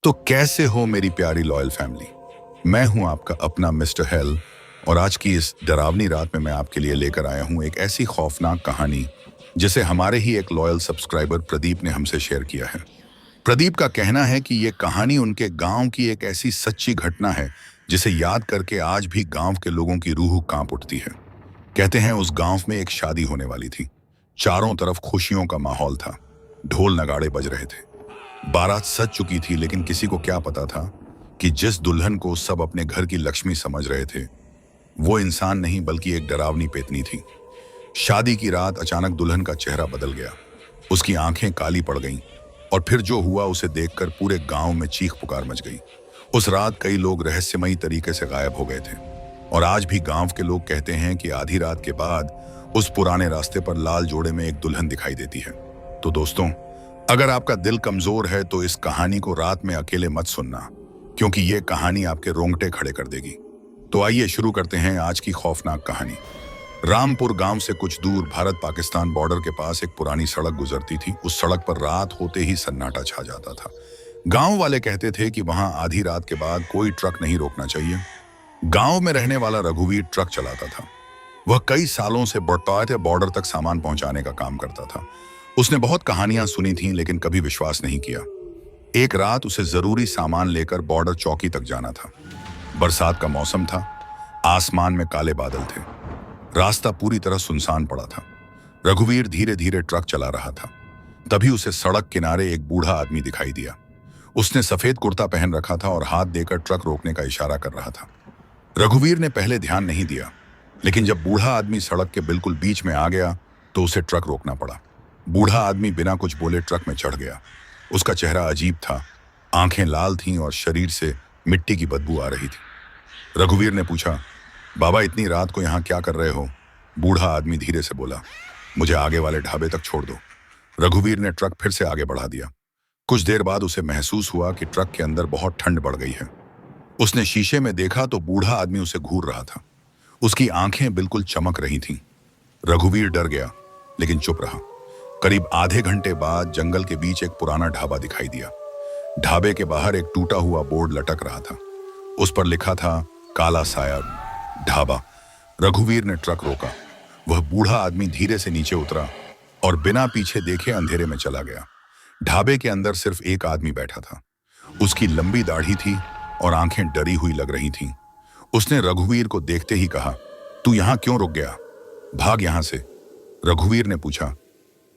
तो कैसे हो मेरी प्यारी लॉयल फैमिली। मैं हूं आपका अपना मिस्टर हेल और आज की इस डरावनी रात में मैं आपके लिए लेकर आया हूं एक ऐसी खौफनाक कहानी जिसे हमारे ही एक लॉयल सब्सक्राइबर प्रदीप ने हमसे शेयर किया है। प्रदीप का कहना है कि ये कहानी उनके गांव की एक ऐसी सच्ची घटना है जिसे याद करके आज भी गांव के लोगों की रूह कांप उठती है। कहते हैं उस गांव में एक शादी होने वाली थी। चारों तरफ खुशियों का माहौल था। ढोल नगाड़े बज रहे थे। बारात सज चुकी थी, लेकिन किसी को क्या पता था कि जिस दुल्हन को सब अपने घर की लक्ष्मी समझ रहे थे वो इंसान नहीं बल्कि एक डरावनी पेतनी थी। शादी की रात अचानक दुल्हन का चेहरा बदल गया। उसकी आंखें काली पड़ गईं और फिर जो हुआ उसे देखकर पूरे गांव में चीख पुकार मच गई। उस रात कई लोग रहस्यमयी तरीके से गायब हो गए थे और आज भी गांव के लोग कहते हैं कि आधी रात के बाद उस पुराने रास्ते पर लाल जोड़े में एक दुल्हन दिखाई देती है। तो दोस्तों, अगर आपका दिल कमजोर है तो इस कहानी को रात में अकेले मत सुनना, क्योंकि यह कहानी आपके रोंगटे खड़े कर देगी। तो आइए शुरू करते हैं आज की खौफनाक कहानी। रामपुर गांव से कुछ दूर भारत पाकिस्तान बॉर्डर के पास एक पुरानी सड़क गुजरती थी। उस सड़क पर रात होते ही सन्नाटा छा जाता था। गांव वाले कहते थे कि वहां आधी रात के बाद कोई ट्रक नहीं रोकना चाहिए। गांव में रहने वाला रघुवीर ट्रक चलाता था। वह कई सालों से बड़ौत बॉर्डर तक सामान पहुंचाने का काम करता था। उसने बहुत कहानियां सुनी थीं, लेकिन कभी विश्वास नहीं किया। एक रात उसे जरूरी सामान लेकर बॉर्डर चौकी तक जाना था। बरसात का मौसम था। आसमान में काले बादल थे। रास्ता पूरी तरह सुनसान पड़ा था। रघुवीर धीरे धीरे ट्रक चला रहा था। तभी उसे सड़क किनारे एक बूढ़ा आदमी दिखाई दिया। उसने सफेद कुर्ता पहन रखा था और हाथ देकर ट्रक रोकने का इशारा कर रहा था। रघुवीर ने पहले ध्यान नहीं दिया, लेकिन जब बूढ़ा आदमी सड़क के बिल्कुल बीच में आ गया तो उसे ट्रक रोकना पड़ा। बूढ़ा आदमी बिना कुछ बोले ट्रक में चढ़ गया। उसका चेहरा अजीब था। आंखें लाल थीं और शरीर से मिट्टी की बदबू आ रही थी। रघुवीर ने पूछा, बाबा इतनी रात को यहाँ क्या कर रहे हो? बूढ़ा आदमी धीरे से बोला, मुझे आगे वाले ढाबे तक छोड़ दो। रघुवीर ने ट्रक फिर से आगे बढ़ा दिया। कुछ देर बाद उसे महसूस हुआ कि ट्रक के अंदर बहुत ठंड बढ़ गई है। उसने शीशे में देखा तो बूढ़ा आदमी उसे घूर रहा था। उसकी आंखें बिल्कुल चमक रही थीं। रघुवीर डर गया, लेकिन चुप रहा। करीब आधे घंटे बाद जंगल के बीच एक पुराना ढाबा दिखाई दिया। ढाबे के बाहर एक टूटा हुआ बोर्ड लटक रहा था। उस पर लिखा था, काला साया ढाबा। रघुवीर ने ट्रक रोका। वह बूढ़ा आदमी धीरे से नीचे उतरा और बिना पीछे देखे अंधेरे में चला गया। ढाबे के अंदर सिर्फ एक आदमी बैठा था। उसकी लंबी दाढ़ी थी और आंखें डरी हुई लग रही थीं। उसने रघुवीर को देखते ही कहा, तू यहां क्यों रुक गया? भाग यहां से। रघुवीर ने पूछा,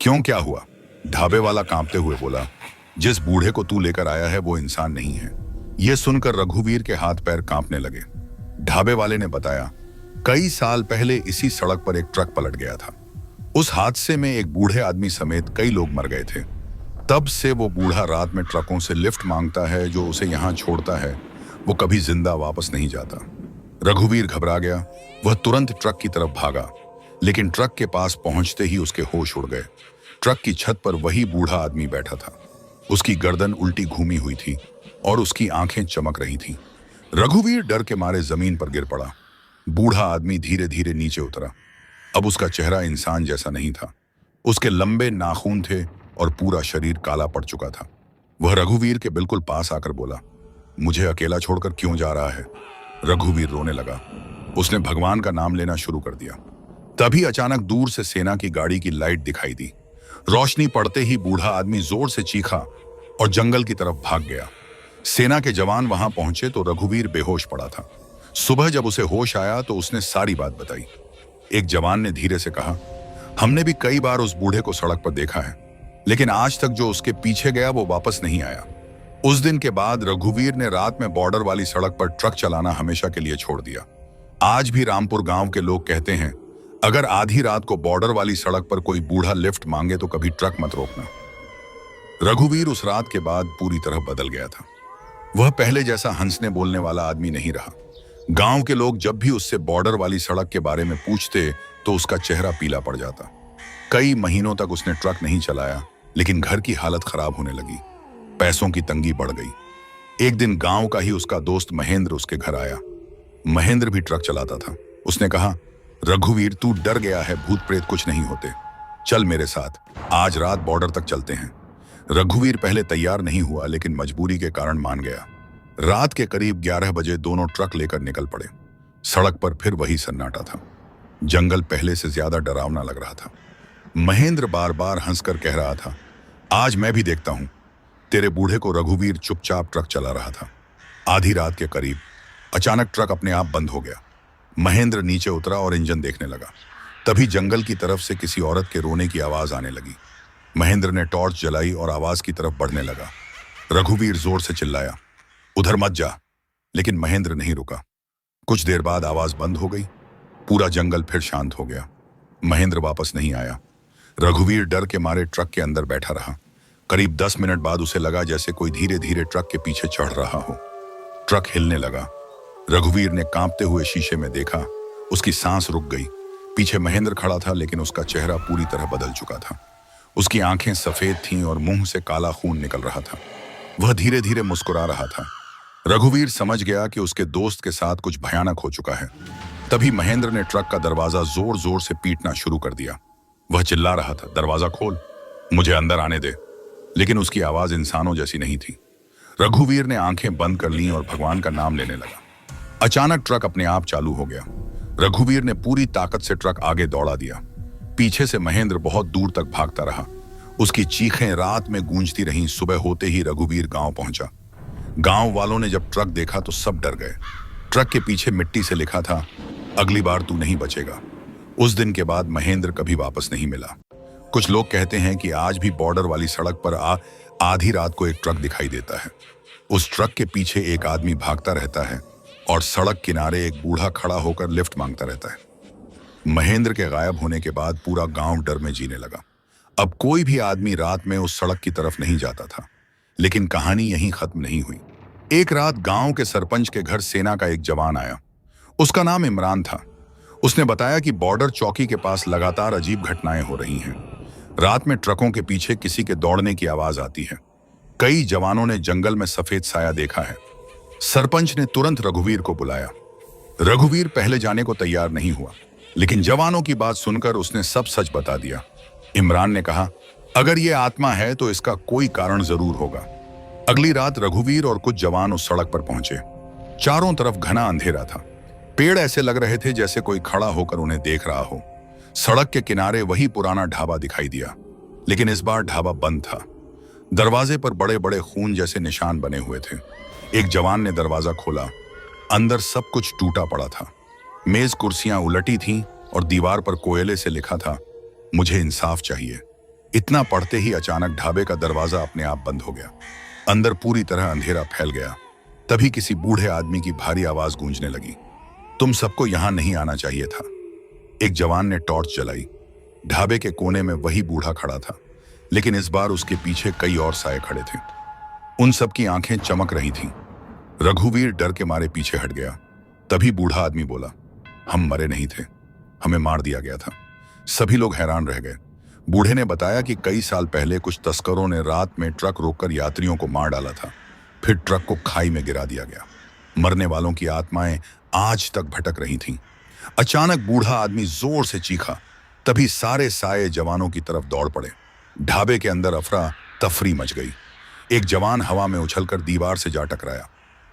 क्यों, क्या हुआ? ढाबे वाला कांपते हुए बोला, जिस बूढ़े को तू लेकर आया है वो इंसान नहीं है। यह सुनकर रघुवीर के हाथ पैर कांपने लगे। ढाबे वाले ने बताया, कई साल पहले इसी सड़क पर एक ट्रक पलट गया था। उस हादसे में एक बूढ़े आदमी समेत कई लोग मर गए थे। तब से वो बूढ़ा रात में ट्रकों से लिफ्ट मांगता है। जो उसे यहां छोड़ता है वो कभी जिंदा वापस नहीं जाता। रघुवीर घबरा गया। वह तुरंत ट्रक की तरफ भागा, लेकिन ट्रक के पास पहुंचते ही उसके होश उड़ गए। ट्रक की छत पर वही बूढ़ा आदमी बैठा था। उसकी गर्दन उल्टी घूमी हुई थी और उसकी आंखें चमक रही थीं। रघुवीर डर के मारे जमीन पर गिर पड़ा। बूढ़ा आदमी धीरे धीरे नीचे उतरा। अब उसका चेहरा इंसान जैसा नहीं था। उसके लंबे नाखून थे और पूरा शरीर काला पड़ चुका था। वह रघुवीर के बिल्कुल पास आकर बोला, मुझे अकेला छोड़कर क्यों जा रहा है? रघुवीर रोने लगा। उसने भगवान का नाम लेना शुरू कर दिया। तभी अचानक दूर से सेना की गाड़ी की लाइट दिखाई दी। रोशनी पड़ते ही बूढ़ा आदमी जोर से चीखा और जंगल की तरफ भाग गया। सेना के जवान वहां पहुंचे तो रघुवीर बेहोश पड़ा था। सुबह जब उसे होश आया तो उसने सारी बात बताई। एक जवान ने धीरे से कहा, हमने भी कई बार उस बूढ़े को सड़क पर देखा है, लेकिन आज तक जो उसके पीछे गया वो वापस नहीं आया। उस दिन के बाद रघुवीर ने रात में बॉर्डर वाली सड़क पर ट्रक चलाना हमेशा के लिए छोड़ दिया। आज भी रामपुर गांव के लोग कहते हैं, अगर आधी रात को बॉर्डर वाली सड़क पर कोई बूढ़ा लिफ्ट मांगे तो कभी ट्रक मत रोकना। रघुवीर उस रात के बाद पूरी तरह बदल गया था। वह पहले जैसा हंसने बोलने वाला आदमी नहीं रहा। गांव के लोग जब भी उससे बॉर्डर वाली सड़क के बारे में पूछते तो उसका चेहरा पीला पड़ जाता। कई महीनों तक उसने ट्रक नहीं चलाया, लेकिन घर की हालत खराब होने लगी। पैसों की तंगी बढ़ गई। एक दिन गांव का ही उसका दोस्त महेंद्र उसके घर आया। महेंद्र भी ट्रक चलाता था। उसने कहा, रघुवीर तू डर गया है, भूत प्रेत कुछ नहीं होते, चल मेरे साथ, आज रात बॉर्डर तक चलते हैं। रघुवीर पहले तैयार नहीं हुआ, लेकिन मजबूरी के कारण मान गया। रात के करीब 11 बजे दोनों ट्रक लेकर निकल पड़े। सड़क पर फिर वही सन्नाटा था। जंगल पहले से ज्यादा डरावना लग रहा था। महेंद्र बार बार हंसकर कह रहा था, आज मैं भी देखता हूं तेरे बूढ़े को। रघुवीर चुपचाप ट्रक चला रहा था। आधी रात के करीब अचानक ट्रक अपने आप बंद हो गया। महेंद्र नीचे उतरा और इंजन देखने लगा। तभी जंगल की तरफ से किसी औरत के रोने की आवाज आने लगी। महेंद्र ने टॉर्च जलाई और आवाज की तरफ बढ़ने लगा। रघुवीर जोर से चिल्लाया, उधर मत जा, लेकिन महेंद्र नहीं रुका। कुछ देर बाद आवाज बंद हो गई। पूरा जंगल फिर शांत हो गया। महेंद्र वापस नहीं आया। रघुवीर डर के मारे ट्रक के अंदर बैठा रहा। करीब 10 मिनट बाद उसे लगा जैसे कोई धीरे धीरे ट्रक के पीछे चढ़ रहा हो। ट्रक हिलने लगा। रघुवीर ने कांपते हुए शीशे में देखा। उसकी सांस रुक गई। पीछे महेंद्र खड़ा था, लेकिन उसका चेहरा पूरी तरह बदल चुका था। उसकी आंखें सफेद थीं और मुंह से काला खून निकल रहा था। वह धीरे धीरे मुस्कुरा रहा था। रघुवीर समझ गया कि उसके दोस्त के साथ कुछ भयानक हो चुका है। तभी महेंद्र ने ट्रक का दरवाजा जोर जोर से पीटना शुरू कर दिया। वह चिल्ला रहा था, दरवाजा खोल, मुझे अंदर आने दे। लेकिन उसकी आवाज इंसानों जैसी नहीं थी। रघुवीर ने आंखें बंद कर लीं और भगवान का नाम लेने लगा। अचानक ट्रक अपने आप चालू हो गया। रघुवीर ने पूरी ताकत से ट्रक आगे दौड़ा दिया। पीछे से महेंद्र बहुत दूर तक भागता रहा। उसकी चीखें रात में गूंजती रहीं। सुबह होते ही रघुवीर गांव पहुंचा। गांव वालों ने जब ट्रक देखा तो सब डर गए। ट्रक के पीछे मिट्टी से लिखा था, अगली बार तू नहीं बचेगा। उस दिन के बाद महेंद्र कभी वापस नहीं मिला। कुछ लोग कहते हैं कि आज भी बॉर्डर वाली सड़क पर आधी रात को एक ट्रक दिखाई देता है। उस ट्रक के पीछे एक आदमी भागता रहता है और सड़क किनारे एक बूढ़ा खड़ा होकर लिफ्ट मांगता रहता है। महेंद्र के गायब होने के बाद पूरा गांव डर में जीने लगा। अब कोई भी आदमी रात में उस सड़क की तरफ नहीं जाता था। लेकिन कहानी यहीं खत्म नहीं हुई। एक रात गांव के सरपंच के घर सेना का एक जवान आया। उसका नाम इमरान था। उसने बताया कि बॉर्डर चौकी के पास लगातार अजीब घटनाएं हो रही हैं। रात में ट्रकों के पीछे किसी के दौड़ने की आवाज आती है। कई जवानों ने जंगल में सफेद साया देखा है। सरपंच ने तुरंत रघुवीर को बुलाया। रघुवीर पहले जाने को तैयार नहीं हुआ, लेकिन जवानों की बात सुनकर उसने सब सच बता दिया। इमरान ने कहा, अगर ये आत्मा है तो इसका कोई कारण जरूर होगा। अगली रात रघुवीर और कुछ जवान उस सड़क पर पहुंचे। चारों तरफ घना अंधेरा था। पेड़ ऐसे लग रहे थे जैसे कोई खड़ा होकर उन्हें देख रहा हो। सड़क के किनारे वही पुराना ढाबा दिखाई दिया, लेकिन इस बार ढाबा बंद था। दरवाजे पर बड़े बड़े खून जैसे निशान बने हुए थे। एक जवान ने दरवाजा खोला। अंदर सब कुछ टूटा पड़ा था। मेज कुर्सियां उलटी थीं और दीवार पर कोयले से लिखा था, मुझे इंसाफ चाहिए। इतना पढ़ते ही अचानक ढाबे का दरवाजा अपने आप बंद हो गया। अंदर पूरी तरह अंधेरा फैल गया। तभी किसी बूढ़े आदमी की भारी आवाज गूंजने लगी, तुम सबको यहां नहीं आना चाहिए था। एक जवान ने टॉर्च जलाई। ढाबे के कोने में वही बूढ़ा खड़ा था, लेकिन इस बार उसके पीछे कई और साए खड़े थे। उन सब की आंखें चमक रही थीं। रघुवीर डर के मारे पीछे हट गया। तभी बूढ़ा आदमी बोला, हम मरे नहीं थे, हमें मार दिया गया था। सभी लोग हैरान रह गए। बूढ़े ने बताया कि कई साल पहले कुछ तस्करों ने रात में ट्रक रोककर यात्रियों को मार डाला था। फिर ट्रक को खाई में गिरा दिया गया। मरने वालों की आत्माएं आज तक भटक रही थीं। अचानक बूढ़ा आदमी जोर से चीखा। तभी सारे साए जवानों की तरफ दौड़ पड़े। ढाबे के अंदर अफरा तफरी मच गई। एक जवान हवा में उछलकर दीवार से जा टकराया।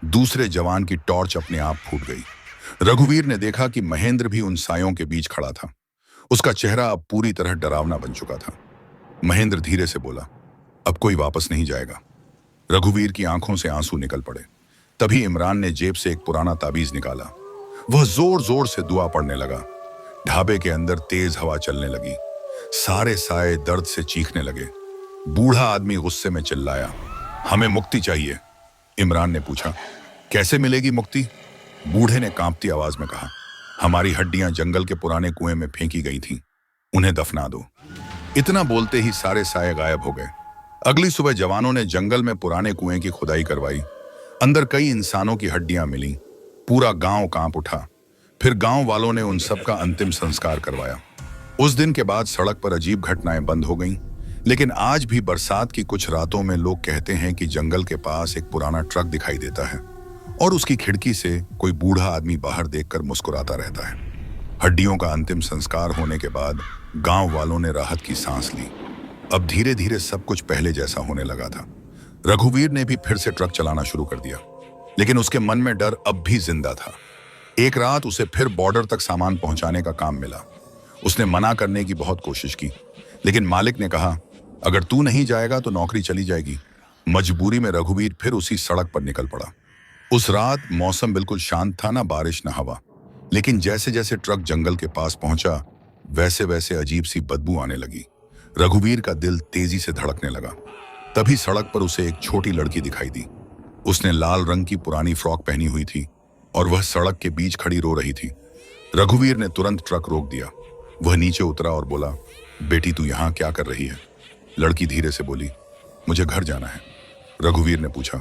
दूसरे जवान की टॉर्च अपने आप फूट गई। रघुवीर ने देखा कि महेंद्र भी उन सायों के बीच खड़ा था। उसका चेहरा अब पूरी तरह डरावना बन चुका था। महेंद्र धीरे से बोला, अब कोई वापस नहीं जाएगा। रघुवीर की आंखों से आंसू निकल पड़े। तभी इमरान ने जेब से एक पुराना ताबीज निकाला। वह जोर जोर से दुआ पढ़ने लगा। ढाबे के अंदर तेज हवा चलने लगी। सारे साए दर्द से चीखने लगे। बूढ़ा आदमी गुस्से में चिल्लाया, हमें मुक्ति चाहिए। इमरान ने पूछा, कैसे मिलेगी मुक्ति? बूढ़े ने कांपती आवाज में कहा, हमारी हड्डियां जंगल के पुराने कुएं में फेंकी गई थीं, उन्हें दफना दो। इतना बोलते ही सारे साए गायब हो गए। अगली सुबह जवानों ने जंगल में पुराने कुएं की खुदाई करवाई। अंदर कई इंसानों की हड्डियां मिली। पूरा गांव कांप उठा। फिर गांव वालों ने उन सब का अंतिम संस्कार करवाया। उस दिन के बाद सड़क पर अजीब घटनाएं बंद हो गईं। लेकिन आज भी बरसात की कुछ रातों में लोग कहते हैं कि जंगल के पास एक पुराना ट्रक दिखाई देता है और उसकी खिड़की से कोई बूढ़ा आदमी बाहर देखकर मुस्कुराता रहता है। हड्डियों का अंतिम संस्कार होने के बाद गांव वालों ने राहत की सांस ली। अब धीरे धीरे सब कुछ पहले जैसा होने लगा था। रघुवीर ने भी फिर से ट्रक चलाना शुरू कर दिया, लेकिन उसके मन में डर अब भी जिंदा था। एक रात उसे फिर बॉर्डर तक सामान पहुंचाने का काम मिला। उसने मना करने की बहुत कोशिश की, लेकिन मालिक ने कहा, अगर तू नहीं जाएगा तो नौकरी चली जाएगी। मजबूरी में रघुवीर फिर उसी सड़क पर निकल पड़ा। उस रात मौसम बिल्कुल शांत था, ना बारिश ना हवा। लेकिन जैसे जैसे ट्रक जंगल के पास पहुंचा, वैसे वैसे अजीब सी बदबू आने लगी। रघुवीर का दिल तेजी से धड़कने लगा। तभी सड़क पर उसे एक छोटी लड़की दिखाई दी। उसने लाल रंग की पुरानी फ्रॉक पहनी हुई थी और वह सड़क के बीच खड़ी रो रही थी। रघुवीर ने तुरंत ट्रक रोक दिया। वह नीचे उतरा और बोला, बेटी तू यहाँ क्या कर रही है? लड़की धीरे से बोली, मुझे घर जाना है। रघुवीर ने पूछा,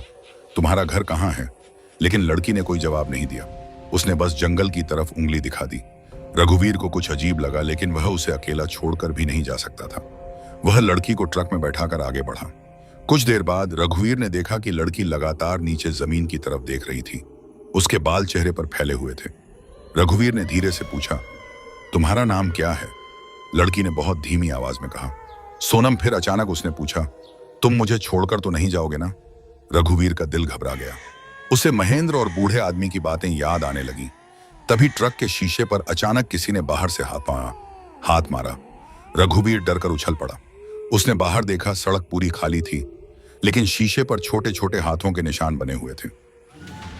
तुम्हारा घर कहाँ है? लेकिन लड़की ने कोई जवाब नहीं दिया। उसने बस जंगल की तरफ उंगली दिखा दी। रघुवीर को कुछ अजीब लगा, लेकिन वह उसे अकेला छोड़कर भी नहीं जा सकता था। वह लड़की को ट्रक में बैठाकर आगे बढ़ा। कुछ देर बाद रघुवीर ने देखा कि लड़की लगातार नीचे जमीन की तरफ देख रही थी। उसके बाल चेहरे पर फैले हुए थे। रघुवीर ने धीरे से पूछा, तुम्हारा नाम क्या है? लड़की ने बहुत धीमी आवाज में कहा, सोनम। फिर अचानक उसने पूछा, तुम मुझे छोड़कर तो नहीं जाओगे ना? रघुवीर का दिल घबरा गया। उसे महेंद्र और बूढ़े आदमी की बातें याद आने लगी। तभी ट्रक के शीशे पर अचानक किसी ने बाहर से हाथ मारा। रघुवीर डरकर उछल पड़ा। उसने बाहर देखा, सड़क पूरी खाली थी, लेकिन शीशे पर छोटे छोटे हाथों के निशान बने हुए थे।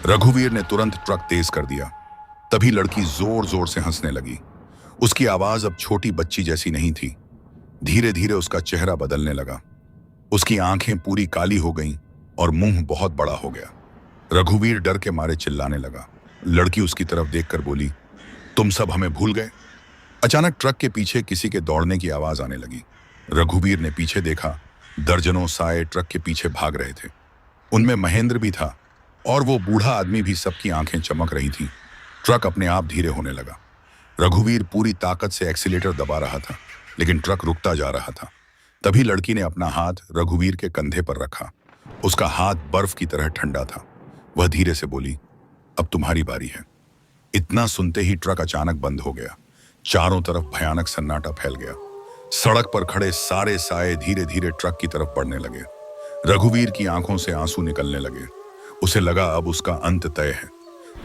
रघुवीर ने तुरंत ट्रक तेज कर दिया। तभी लड़की जोर जोर से हंसने लगी। उसकी आवाज अब छोटी बच्ची जैसी नहीं थी। धीरे धीरे उसका चेहरा बदलने लगा। उसकी आंखें पूरी काली हो गईं और मुंह बहुत बड़ा हो गया। रघुवीर डर के मारे चिल्लाने लगा। लड़की उसकी तरफ देखकर बोली, तुम सब हमें भूल गए? अचानक ट्रक के पीछे किसी के दौड़ने की आवाज आने लगी। रघुवीर ने पीछे देखा। दर्जनों साए ट्रक के पीछे भाग रहे थे। उनमें महेंद्र भी था और वो बूढ़ा आदमी भी। सबकी आंखें चमक रही थीं। ट्रक अपने आप धीरे होने लगा। रघुवीर पूरी ताकत से एक्सीलेटर दबा रहा था, लेकिन ट्रक रुकता जा रहा था। तभी लड़की ने अपना हाथ रघुवीर के कंधे पर रखा। उसका हाथ बर्फ की तरह ठंडा था। वह धीरे से बोली, अब तुम्हारी बारी है। इतना सुनते ही ट्रक अचानक बंद हो गया। चारों तरफ भयानक सन्नाटा फैल गया। सड़क पर खड़े सारे साए धीरे धीरे ट्रक की तरफ बढ़ने लगे। रघुवीर की आंखों से आंसू निकलने लगे। उसे लगा अब उसका अंत तय है।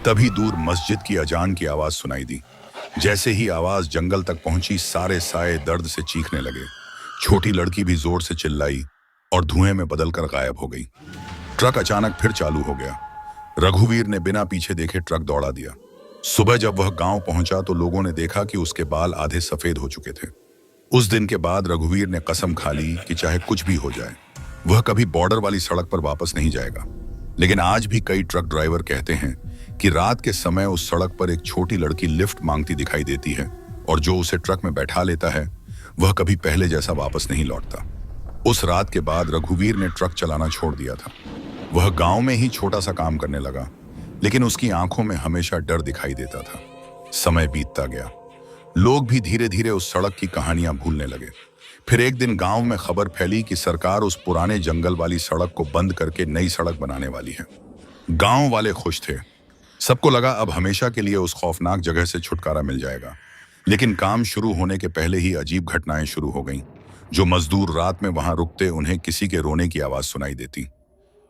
तभी दूर मस्जिद की अजान की आवाज सुनाई दी। जैसे ही आवाज जंगल तक पहुंची, सारे साए दर्द से चीखने लगे। छोटी लड़की भी जोर से चिल्लाई और धुएं में बदलकर गायब हो गई। ट्रक अचानक फिर चालू हो गया। रघुवीर ने बिना पीछे देखे ट्रक दौड़ा दिया। सुबह जब वह गांव पहुंचा तो लोगों ने देखा कि उसके बाल आधे सफेद हो चुके थे। उस दिन के बाद रघुवीर ने कसम खा ली कि चाहे कुछ भी हो जाए, वह कभी बॉर्डर वाली सड़क पर वापस नहीं जाएगा। लेकिन आज भी कई ट्रक ड्राइवर कहते हैं कि रात के समय उस सड़क पर एक छोटी लड़की लिफ्ट मांगती दिखाई देती है, और जो उसे ट्रक में बैठा लेता है वह कभी पहले जैसा वापस नहीं लौटता। उस रात के बाद रघुवीर ने ट्रक चलाना छोड़ दिया था। वह गांव में ही छोटा सा काम करने लगा, लेकिन उसकी आंखों में हमेशा डर दिखाई देता था। समय बीतता गया। लोग भी धीरे धीरे उस सड़क की कहानियां भूलने लगे। फिर एक दिन गांव में खबर फैली कि सरकार उस पुराने जंगल वाली सड़क को बंद करके नई सड़क बनाने वाली है। गांव वाले खुश थे। सबको लगा अब हमेशा के लिए उस खौफनाक जगह से छुटकारा मिल जाएगा। लेकिन काम शुरू होने के पहले ही अजीब घटनाएं शुरू हो गईं। जो मजदूर रात में वहां रुकते, उन्हें किसी के रोने की आवाज सुनाई देती।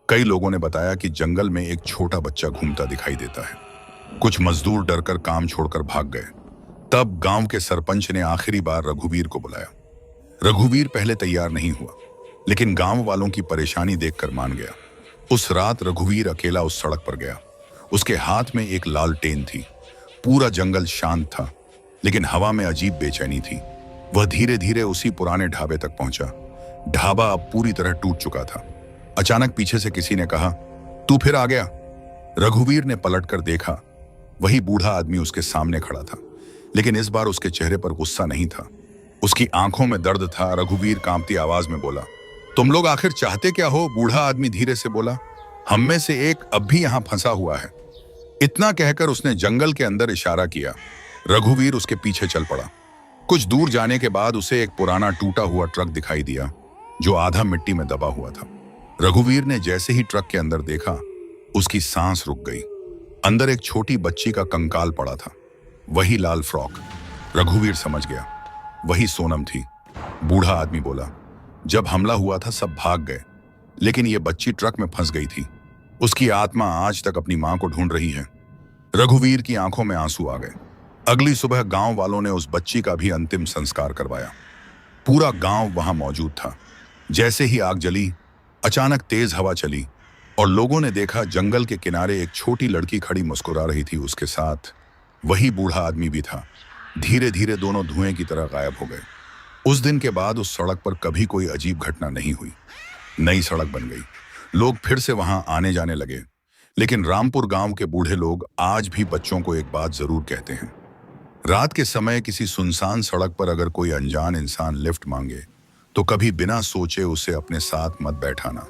कई लोगों ने बताया कि जंगल में एक छोटा बच्चा घूमता दिखाई देता है। कुछ मजदूर डरकर काम छोड़कर भाग गए। तब गांव के सरपंच ने आखिरी बार रघुवीर को बुलाया। रघुवीर पहले तैयार नहीं हुआ, लेकिन गांव वालों की परेशानी देखकर मान गया। उस रात रघुवीर अकेला उस सड़क पर गया। उसके हाथ में एक लालटेन थी। पूरा जंगल शांत था, लेकिन हवा में अजीब बेचैनी थी। वह धीरे धीरे उसी पुराने ढाबे तक पहुंचा। ढाबा अब पूरी तरह टूट चुका था। अचानक पीछे से किसी ने कहा, तू फिर आ गया? रघुवीर ने पलटकर देखा। वही बूढ़ा आदमी उसके सामने खड़ा था, लेकिन इस बार उसके चेहरे पर गुस्सा नहीं था। उसकी आंखों में दर्द था। रघुवीर कांपती आवाज में बोला, तुम लोग आखिर चाहते क्या हो? बूढ़ा आदमी धीरे से बोला, हम में से एक अब भी यहां फंसा हुआ है। इतना कहकर उसने जंगल के अंदर इशारा किया। रघुवीर उसके पीछे चल पड़ा। कुछ दूर जाने के बाद उसे एक पुराना टूटा हुआ ट्रक दिखाई दिया, जो आधा मिट्टी में दबा हुआ था। रघुवीर ने जैसे ही ट्रक के अंदर देखा, उसकी सांस रुक गई। अंदर एक छोटी बच्ची का कंकाल पड़ा था। वही लाल फ्रॉक। रघुवीर समझ गया, वही सोनम थी। बूढ़ा आदमी बोला, जब हमला हुआ था सब भाग गए, लेकिन ये बच्ची ट्रक में फंस गई थी। उसकी आत्मा आज तक अपनी मां को ढूंढ रही है। रघुवीर की आंखों में आंसू आ गए। अगली सुबह गांव वालों ने उस बच्ची का भी अंतिम संस्कार करवाया। पूरा गांव वहां मौजूद था। जैसे ही आग जली, अचानक तेज हवा चली और लोगों ने देखा जंगल के किनारे एक छोटी लड़की खड़ी मुस्कुरा रही थी। उसके साथ वही बूढ़ा आदमी भी था। धीरे धीरे दोनों धुएं की तरह गायब हो गए। उस दिन के बाद उस सड़क पर कभी कोई अजीब घटना नहीं हुई। नई सड़क बन गई, लोग फिर से वहां आने जाने लगे। लेकिन रामपुर गांव के बूढ़े लोग आज भी बच्चों को एक बात जरूर कहते हैं। रात के समय किसी सुनसान सड़क पर अगर कोई अनजान इंसान लिफ्ट मांगे तो कभी बिना सोचे उसे अपने साथ मत बैठाना,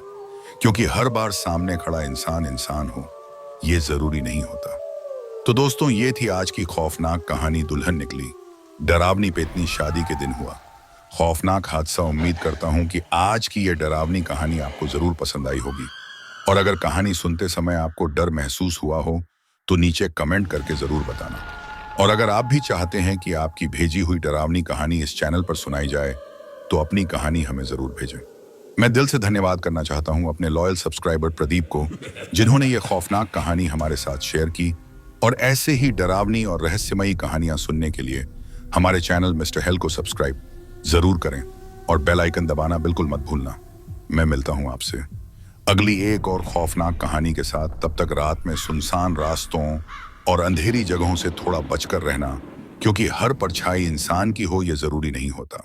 क्योंकि हर बार सामने खड़ा इंसान इंसान हो ये जरूरी नहीं होता। तो दोस्तों, ये थी आज की खौफनाक कहानी दुल्हन निकली। डरावनी पेतनी शादी के दिन हुआ खौफनाक हादसा। उम्मीद करता हूं कि आज की ये डरावनी कहानी आपको जरूर पसंद आई होगी। और अगर कहानी सुनते समय आपको डर महसूस हुआ हो तो नीचे कमेंट करके जरूर बताना। और अगर आप भी चाहते हैं कि आपकी भेजी हुई डरावनी कहानी इस चैनल पर सुनाई जाए तो अपनी कहानी हमें जरूर भेजें। मैं दिल से धन्यवाद करना चाहता हूं अपने लॉयल सब्सक्राइबर प्रदीप को, जिन्होंने ये खौफनाक कहानी हमारे साथ शेयर की। और ऐसे ही डरावनी और रहस्यमयी कहानियां सुनने के लिए हमारे चैनल मिस्टर हेल को सब्सक्राइब जरूर करें और बेल आइकन दबाना बिल्कुल मत भूलना। मैं मिलता हूं आपसे अगली एक और खौफनाक कहानी के साथ। तब तक रात में सुनसान रास्तों और अंधेरी जगहों से थोड़ा बचकर रहना, क्योंकि हर परछाई इंसान की हो ये जरूरी नहीं होता।